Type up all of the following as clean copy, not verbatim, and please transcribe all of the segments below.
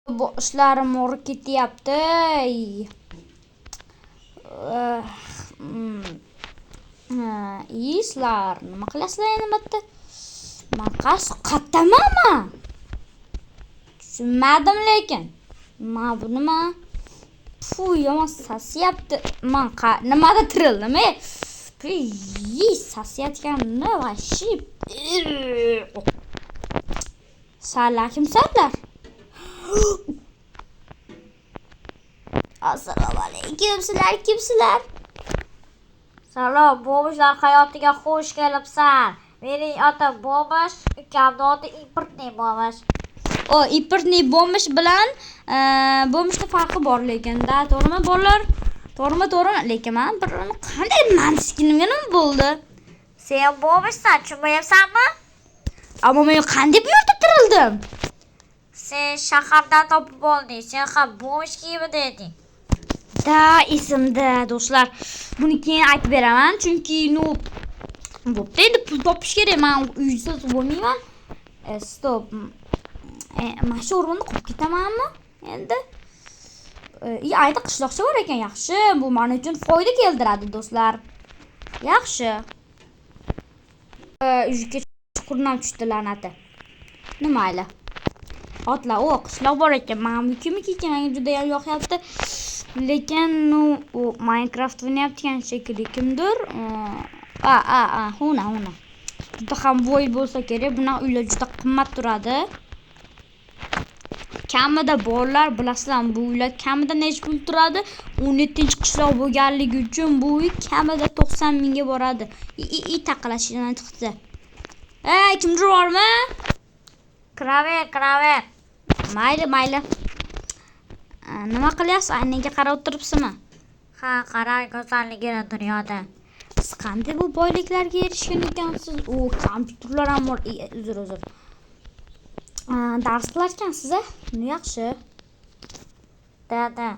Bu ishlarim o'g'ri ketyapti. Sizlar nima qilasizlar endi bitta? Maqas qattamanmi? Tushunmadim lekin. Bu nima? Yomon sasyapti. Nimada tirildim? Sasyatganini vashi. Sizlar kimsizlar? Assalomu alaykum. Sizlar kimsizlar? Salom, Bo'mishlar hayotiga xush kelibsan. Mening otam Bo'mish, ukamning oti Importniy Bo'mish. Importniy Bo'mish bilan Bo'mishning farqi bor lekin-da, to'g'rimi bolalar? To'g'rimi? Lekin men birini qanday manishkinimga nima bo'ldi? Sen Bo'mishsan, tushunmayapsanmi? Ammo men qanday bu yerda tirildim? Sen shahardan topib olding. Sen ham Bo'mish kiyimida eding. Da, esimda do'stlar. Buni keyin aytib beraman, chunki bo'pti, endi pul topish kerak. Men uysiz bo'lmayman. Stop. Mana shu o'rinda qolib ketamanmi? Endi ayda qishloqcha bor ekan, yaxshi. Bu men uchun foyda keltiradi, do'stlar. Yaxshi. Uyga chuqurdan tushdi la'nati. Nima mayli. Otlar, qishloq bor ekan. Men kimni menga juda ham yoqyapti. Lekin u Minecraft o'ynayotgan shekilli kimdir. Huna. Juda ham voy bo'lsa kerak. Bunaqa uylar juda qimmat turadi. Kamida bolalar, bilasizlarmi, bu uylar kamida necha pul turadi? 17-qishloq bo'lganligi uchun bu uy kamida 90 mingga boradi. Taqalashdan chiqdi. Kimdir bormi? Kiraver. Mayli. Nima qilyapsiz? Aynaga qarab o'tiribsizmi? Ha, qarang go'zalligini dunyoda. Siz qanday bu boyliklarga erishgan ekansiz? Kompyuterlar ham bor. Uzr. Dars qilarkansiz, yaxshi. Dada.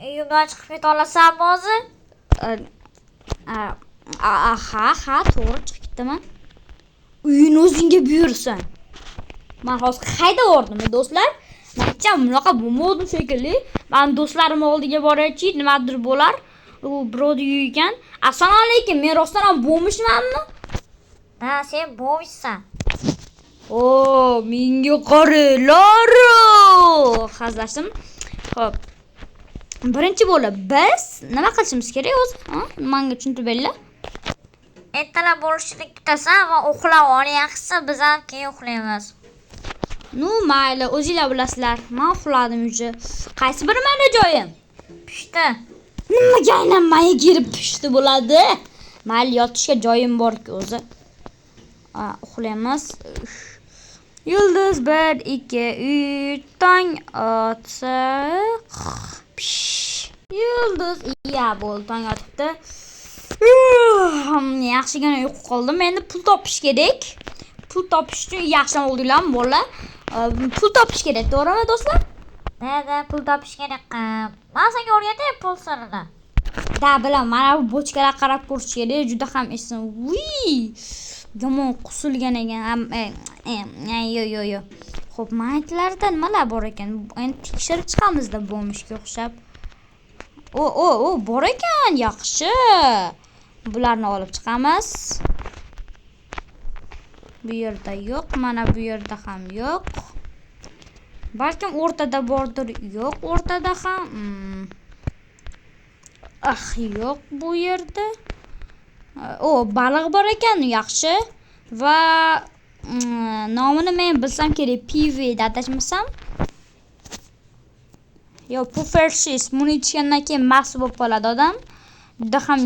Uyimdan chiqib keta olasanmi o'zi? Ha, to'g'ri chiqib ketaman. Uyini o'zingga buyursin. Men hozir haydaverdim, do'stlar. Mencha bunaqa bo'lmadim shekilli. Men do'stlarim oldiga borachi, nimadir bo'lar. U birovni uygan. Assalomu alaykum. Men rostdan ham Bo'mishmanmi? Ha, sen Bo'mishsan. Menga qaranglar. Hazlashim. Xo'p. Birinchi bo'lib biz nima qilishimiz kerak o'zi? Menga tushuntirib beringlar. Ertalab bo'lishini kutasan va uxlab ol, yaxshisi biz ham keyin uxlaymiz. Mayli, o'zinglar bilasizlar. Men uxladim уже. Qaysi biri meni joyim? Pishdi. Nimaga aynan menga kelib pishdi bo'ladi? Mayli, yotishga joyim bor-ku o'zi. Uxlaymiz. Yulduz 1 2 3 tong otsa. Yulduz bo'ldi, tong otibdi. Yaxshigina uyqu qoldim. Endi pul topish kerak. Pul topish uchun yaxshi oldinglarmi bolalar? Pul topish kerak, to'g'rimi do'stlar? Nega pul topish kerak? Men senga o'rgatay pul sirini. Da, bilaman. Mana bu bochkalar qarab ko'rish kerak. Juda ham esim. Yomon qusilgan ekan. Yo. Xo'p, maytlarda nimalar bor ekan? Endi tekshirib chiqamizda Bo'mishga o'xshab. Bor ekan, yaxshi. Bularni olib chiqamiz. Bu yerda yo'q, mana bu yerda ham yo'q. Balkim o'rtada bordir. Yo'q, o'rtada ham. Yo'q bu yerda. Baliq bor ekan, yaxshi. Va nomini men bilsam kerak, pivi deb atashmasam. Pufferfish. Buni ichgandan keyin mast bo'lib qoladi odam. Juda ham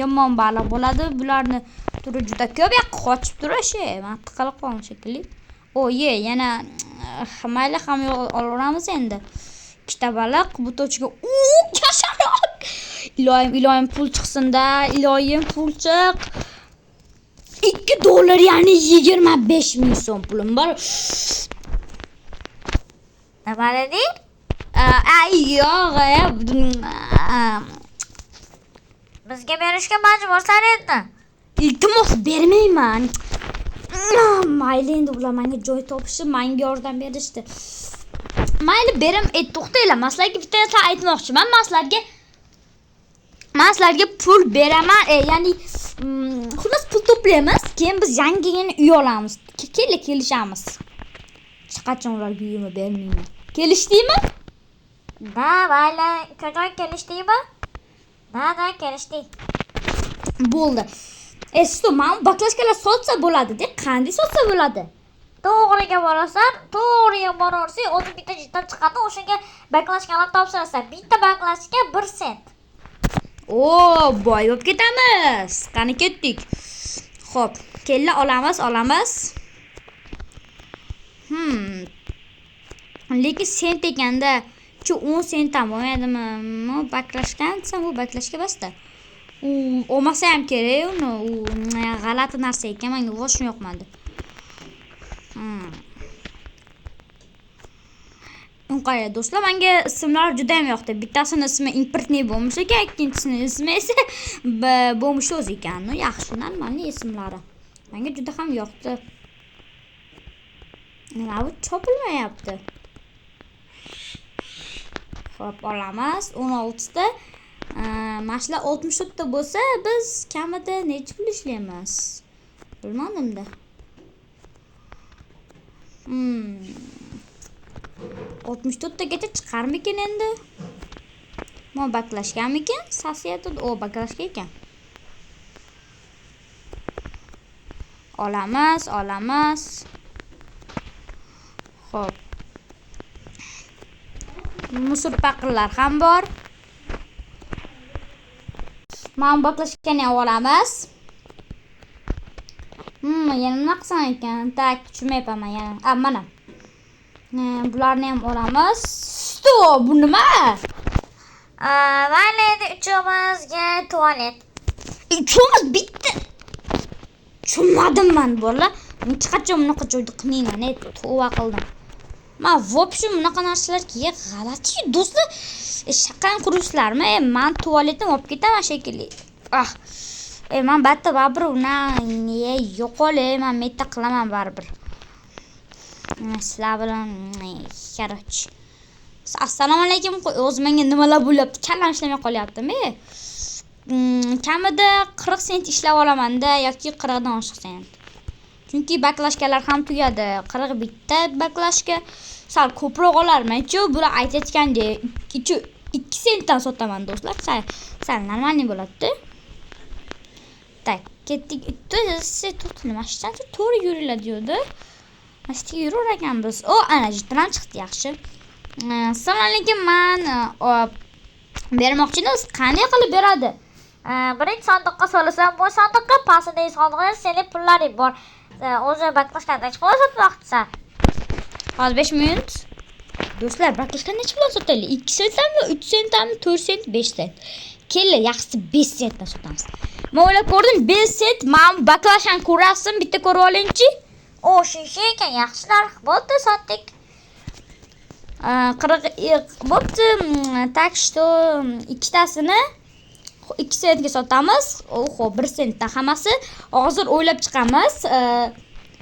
yomon baliq bo'ladi. Bularni turi juda ko'p, qochib turishi. Men tiqilib qolgan shekilli. Yana mayli, ham olaveramiz endi. Ikkita baliq, bu to'chiga kasaloq. Iloyim pul chiqsin-da, iloyim pul chiq. $2, ya'ni 25 ming so'm pulim bor. Nima deding? Yo'q. Bizga berishga majbursan endi. Iltimos bermayman. Mayli, endi ular menga joy topishib, menga yordam berishdi. mayli berim, to'xtanglar. Men sizlarga bitta narsa aytmoqchiman. Men sizlarga pul beraman, ya'ni xullas pul to'playmiz, keyin biz yangigina uy olamiz. Kelishamiz. Hech qachon ularga uyimni bermayman. Kelishdingmi? Da, mayli. Qachon kelishdingmi? Da, kelishdik. Bo'ldi. Esto, men baklashkalar sotsa bo'ladi-da. Qanday sotsa bo'ladi? To'g'riga borasan, to'g'riga borarsang, o'zi bitta jitdan chiqadi, o'shanga baklashkalar topshirasan. Bitta baklashka 1 sent. O, boy bo'lib ketamiz. Qani ketdik. Xo'p, kella olamiz. Lekin sent ekanda, 10 sentdan bo'lmaydimi? Men baklashgan desam, bu baklashka basta. Olmasa ham kerak uni. U g'alati narsa ekan, menga voshim yoqmadi. Unqaya do'stlar, menga ismlar juda ham yoqdi. Bittasini ismi importniy bo'lmish ekan, ikkinchisini ismi esa bo'lmish o'zi ekan. Yaxshi, normalniy ismlari. Menga juda ham yoqdi. Nima bu chopilmayapti? Xo'p, olamiz 16 ta. Mashlar 64 ta bo'lsa, biz kamida necha pul ishlaymiz? Bilmadim-da. 64 tagacha chiqarmikin endi? Men baklashganmikin? Sasiyatda baklashgan ekan. Olamiz. Xo'p. Musur paqirlar ham bor. Men baklashgani olamiz. Yana nima qilsam ekan? Tak, tushunmayapman yana. Mana. Bularni ham olamiz. Stop, bu nima? Mayli, uchimizga tualet. Uchimiz bitta. Tushunmadim men bolalar. Men qachon bunaqa joyda qilmayman, tova qildim. Men vobshe bunaqa narsalarga g'alati do'stlar. Shaqan qurusizlarmi? Men tualetni olib ketaman shekilli. Men batta baribir yo'qolay, men metta qilaman baribir. Sizlar bilan xaroch. Assalomu alaykum. O'zi menga nimalar bo'lyapti? Kallam ishlamay qolyaptimi? Kamida 40 sent ishlab olaman-da yoki 40 dan oshiq sent. Chunki baklashkalar ham tugadi. 41 ta baklashka sal ko'proq olarman-ku. Bular aytayotgandek 2 sentdan sotaman do'stlar. Sal normalniy bo'ladi-da. Tak, ketdik. To'xtang, mashinadan to'g'ri yuriladi deydi. Mashinaga yurar ekanmiz. Ana jitran chiqdi, yaxshi. Assalomu alaykum, men bermoqchimiz. Qanday qilib beradi? Birinchi sandiqqa solasam, bu sandiqqa pastidagi sandiqda sening pullaring bor. O'zi baklashkani necha pulga sotmoqchisan? Hozir 5 minut. Do'stlar, baklashkani necha pulga sotaylik? 2 sentdanmi, 3 sentdanmi, 4 sent, 5 sent. Kella, yaxshisi 5 sentdan sotamiz. Men o'ylab ko'rdim, 5 sent. Men baklashkani ko'rasizmi? Bitta ko'rib olingchi. Shuncha ekan, yaxshi narx. Bo'ldi, sotdik. 40 bo'pti. Tak что ikkitasini 2 sentga sotamiz. Xo'p, 1 sentdan hammasi. Hozir o'ylab chiqamiz.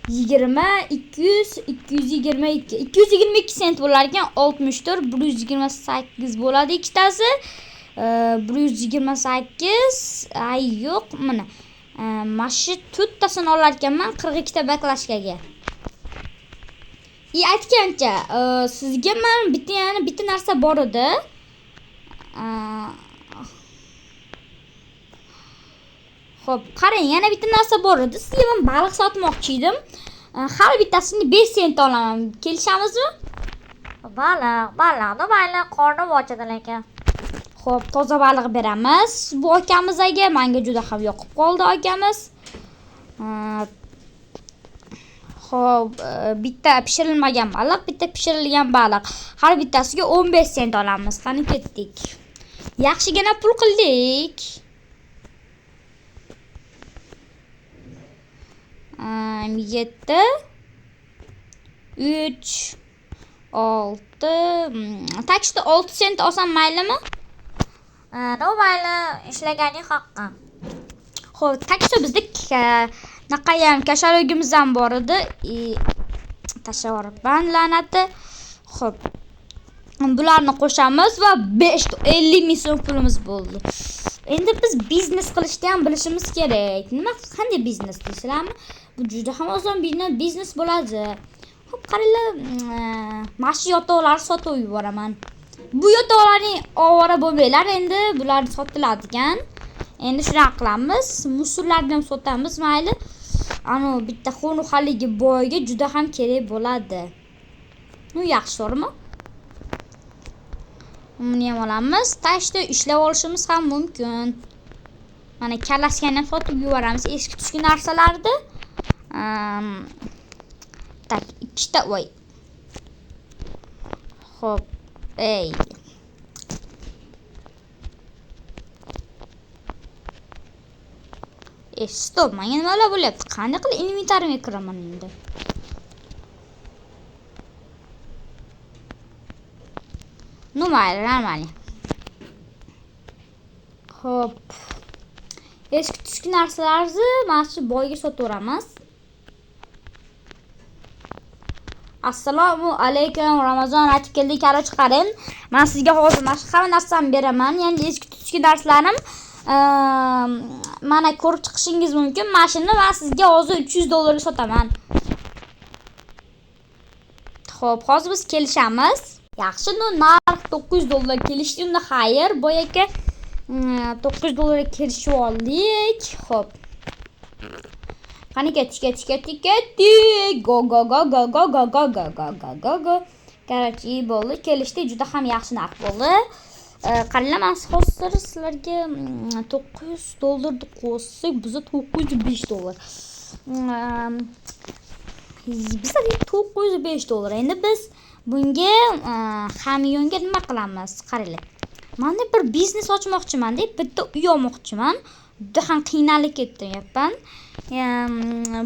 20, 200, 222. 222 sent bo'lar ekan. 64, 128 bo'ladi ikkitasi. 128. Ay yo'q, mana. Mashi to'rttasini olar ekanman 42 ta baklashkaga. Aytgancha, sizga men bitta narsa bor edi. Xo'p, qarang, yana bitta narsa bor edi. Sizga men baliq sotmoqchi edim. Har bittasini 5 sent olaman. Kelishamizmi? Baliqni mayli, qornim ochadi lekin. Xo'p, toza baliq beramiz. Bu akamizga menga juda ham yoqib qoldi akamiz. Xo'p, bitta pishirilmagan baliq, bitta pishirilgan baliq. Har bittasiga 15 sent olamiz. Qani ketdik. Yaxshigina pul qildik. 7 3 6 takshda 6 sent olsam maylimi? Mayli, ishlaganing haqqi. Xo'p, takshda bizda naqayam kashalogimiz ham bor edi. Tashavorban la'nati. Xo'p, Bularni qo'shamiz va 50 ming so'm pulimiz bo'ldi. Endi biz biznes qilishni ham bilishimiz kerak. Qanday biznes deysizlarmi? Bu juda ham oson biznes bo'ladi. Xo'p, qaranglar, mana shu yotoqlarni sotib yuboraman. Bu yotoqlarning ovora bo'lmanglar, endi bular sotiladigan. Endi shuna qilamiz. Musullarni ham sotamiz, mayli. Ana bitta xonxaligi boyga juda ham kerak bo'ladi. Yaxshi, to'g'rimi? Buni ham olamiz. Tashda ishlab olishimiz ham mumkin. Mana kalasini ham sotib yuboramiz, eski tushki narsalarni. Tak, ikkita voy. Xo'p, stop, menga nimalar bo'lyapti? Qanday qilib inventarimga kiraman endi? Normal. Xo'p. Eski tushki narsalarni mana shu boyga sotaveramiz. Assalomu alaykum, Ramazon aytib keldik, qara chiqaring. Men sizga hozir mana shu hamma narsani beraman. Ya'ni eski tushki narslarim mana ko'rib chiqishingiz mumkin. Mashina men sizga hozir $300 sotaman. Xo'p, hozir biz kelishamiz. Yaxshi, narx $900 kelishdi. Unda xayr, boyaka $900 kelishib oldik. Xo'p. Qani ketdik. Go. Qarchi bo'ldi. Kelishdi, juda ham yaxshi narx bo'ldi. Qaranglar, men hozir sizlarga $900 deb qo'ysak, bizga $905. Bizga $905. Endi biz bunga hamyonga nima qilamiz? Qaranglar. Men bir biznes ochmoqchiman deb bitta uy olmoqchiman. Juda ham qiynalib ketdim.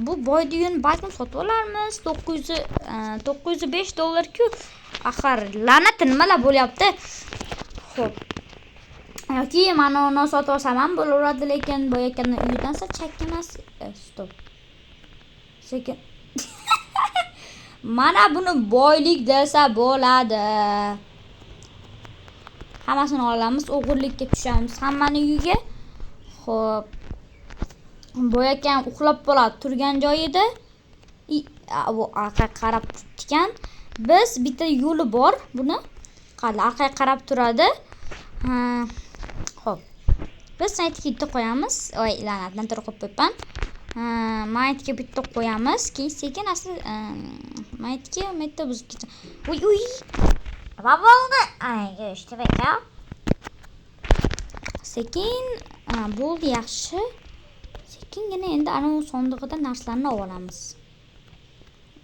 Bu boyni uyini balkim sotib olarmiz. $905 ku. Axir la'nat nimalar bo'lyapti? Xo'p. Yoki men uni sotib olsam ham bo'laveradi, lekin boyakani uyidan chakka emas. Stop. Sekin. Mana buni boylik desa bo'ladi. Hammasini olamiz, o'g'irlikka tushamiz hammaning uyiga. Xo'p. Boyakam uxlab qoladi turgan joyida. Bu orqaga qarab turibdi. Biz bitta yo'li bor, buni orqaga qarab turadi. Xo'p. Biz saytga qo'yamiz. Voy, la'natdan turib qo'yibman. Maytga bitta qo'yamiz. Keyin sekin asli maytga buzib ketamiz. Uy. Nima bo'ldi? Go'shti beka. Sekin, bo'ldi, yaxshi. Sekingina endi ana u sondig'idan narsalarni olamiz.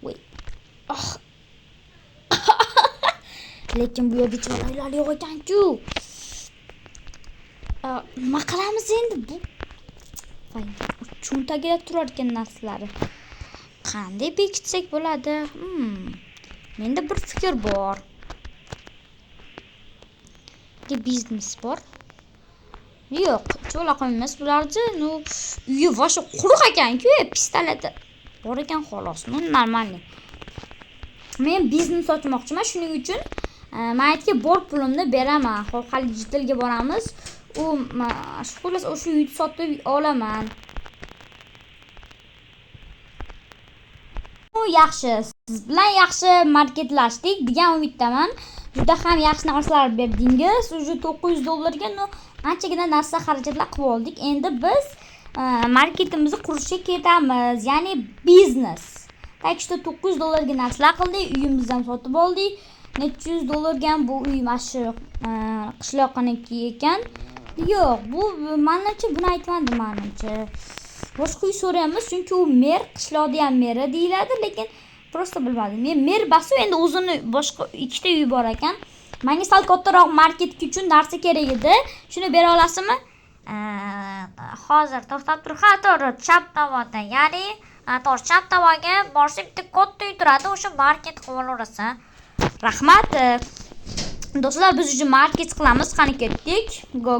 Voy. Lekin bu yerda chiroylar yo'q ekan-ku. Nima qilamiz endi bu? Cho'ntagida turar ekan narsalari. Qanday bekitsak bo'ladi? Menda bir fikr bor. Biznes bor. Yo'q, cho'loq emas bularni. Uyi vasha quruq ekan-ku, pistoleti bor ekan xolos. Normal. Men biznes ochmoqchiman, shuning uchun maytga bor pulimni beraman. Xo'p, hali jitilga boramiz. Xullas o'sha uyni sotib olaman. Yaxshi, siz bilan yaxshi marketlashdik degan umiddaman. Juda ham yaxshi narsalar berdingiz. Uje $900 ga anchagina narsa xarajatlar qilib oldik. Endi biz marketimizni qurishga ketamiz, ya'ni biznes. Takishda $900 ga narsalar qildik, uyimizni ham sotib oldik. $100 ga bu uy mashi qishloqniki ekan. Yo'q, bu menimcha buni aytmadim menimcha. Boshqa uy so'raymiz, chunki u mer, qishloqda ham meri deyiladi, lekin prosta bilmadim. Men mer basu endi o'zini boshqa ikkita uy bor ekan. Menga sal kattaroq market uchun narsa kerak edi. Shuni bera olasizmi? Hozir to'xtab tur. Ha, to'g'ri, chap tomonda. Ya'ni, to'g'ri, chap tomonga borsa bitta katta uy turadi, o'sha market qilib olaverasiz. Rahmat. Do'stlar, biz uchun market qilamiz. Qani ketdik. Go.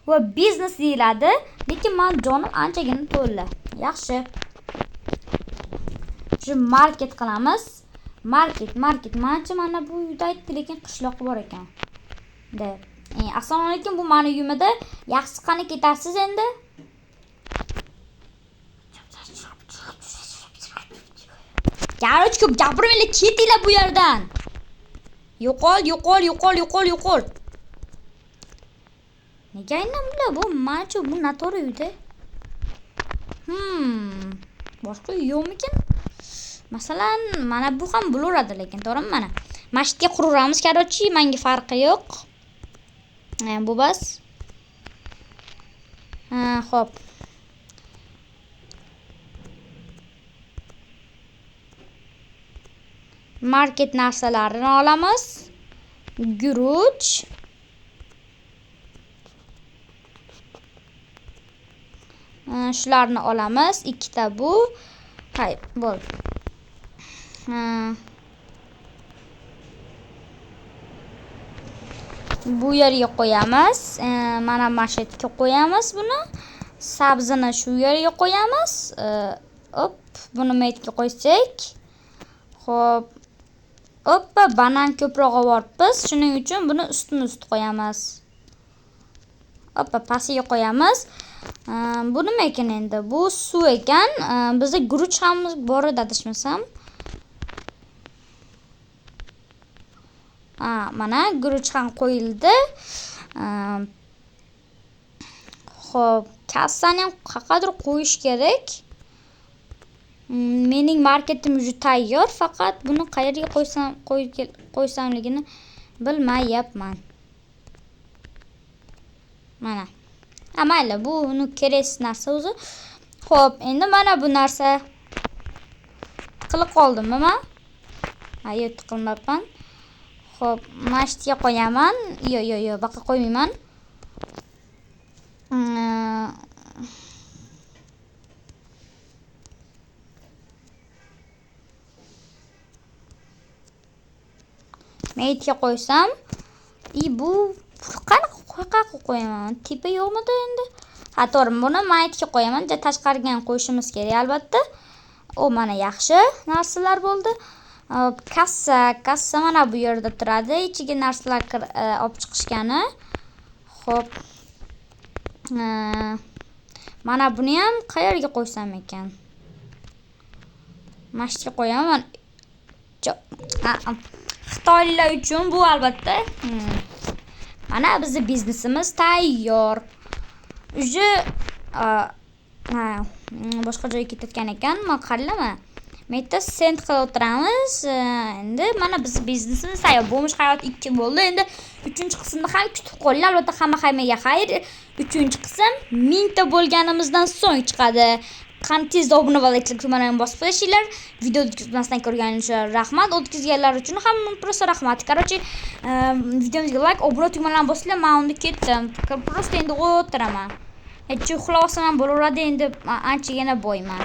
Bu biznes deyiladi. Lekin men jonim anchagina to'la. Yaxshi. Shu market qilamiz. Market. Manimcha mana bu uyda aytdi, lekin qishloq bor ekan. Deb. Assalomu alaykum, bu meni uyimda. Yaxshi qani ketasiz endi? Garoch ko'p gapirmanglar, ketinglar bu yerdan. Yo'qol. Nega aynamlar bu? Manimcha bu noto'g'ri uyda. Boshqa uy yo'qmikan? Masalan, mana bu ham bo'laveradi, lekin to'g'rimi mana? Masjidga quraveramiz, qarochi, menga farqi yo'q. Bu bas. Xo'p. Market narsalarini olamiz. Guruch. Shularni olamiz. Ikkita bu. Hay, bo'l. Bu yerga qo'yamiz. Mana mashetga qo'yamiz buni. Sabzini shu yerga qo'yamiz. Hop, buni metga qo'ysak. Xo'p. Hoppa, banan ko'proq olyapmiz. Shuning uchun buni ust qo'yamiz. Hoppa, pastiga qo'yamiz. Bu nima ekan endi? Bu suv ekan. Bizda guruch ham bor edi, adashmasam. Mana guruch ham qo'yildi. Xo'p, kassani ham qayerdir qo'yish kerak. Mening marketim juda tayyor, faqat buni qayerga qo'ysamligini bilmayapman. Mana. Mayli, bu uni kerak narsa o'zi. Xo'p, endi mana bu narsa tiqilib qoldimmi men? Yo'q, tiqilmabman. Xo'p, masjidga qo'yaman. Yo'q, baqa qo'ymayman. Metga qo'ysam, bu qayerga qo'yaman? Tepa yo'qmidi endi? To'g'ri, buni maytga qo'yaman. Tashqariga ham qo'yishimiz kerak albatta. Mana yaxshi narsalar bo'ldi. Kassa mana bu yerda turadi. Ichiga narsalar olib chiqishgani. Xo'p. Mana buni ham qayerga qo'ysam ekan? Masjidga qo'yaman. Xitoylar uchun bu albatta. Mana bizning biznesimiz tayyor. Boshqa joyga ketayotgan ekan. Men qaralama. Meta sent qilib o'tiramiz. Endi mana bizning biznesimiz tayyor. Bo'lmish hayot 2 bo'ldi. Endi 3-qismni ham kutib qolinglar. Albatta hammaga xayr. 3-qism 1000 ta bo'lganimizdan so'ng chiqadi. Qani tezda obuna va like tugmasini bosib qo'yinglar. Videoni o'tkazmasdan ko'rganingiz uchun rahmat. O'tkazganlar uchun ham prosta rahmat. Qarochi, videomizga like, obuna tugmasini bosinglar. Men unda ketdim. Prosta endi o'tiraman. Uxlab olsam ham bo'laveradi, endi anchagina boyman.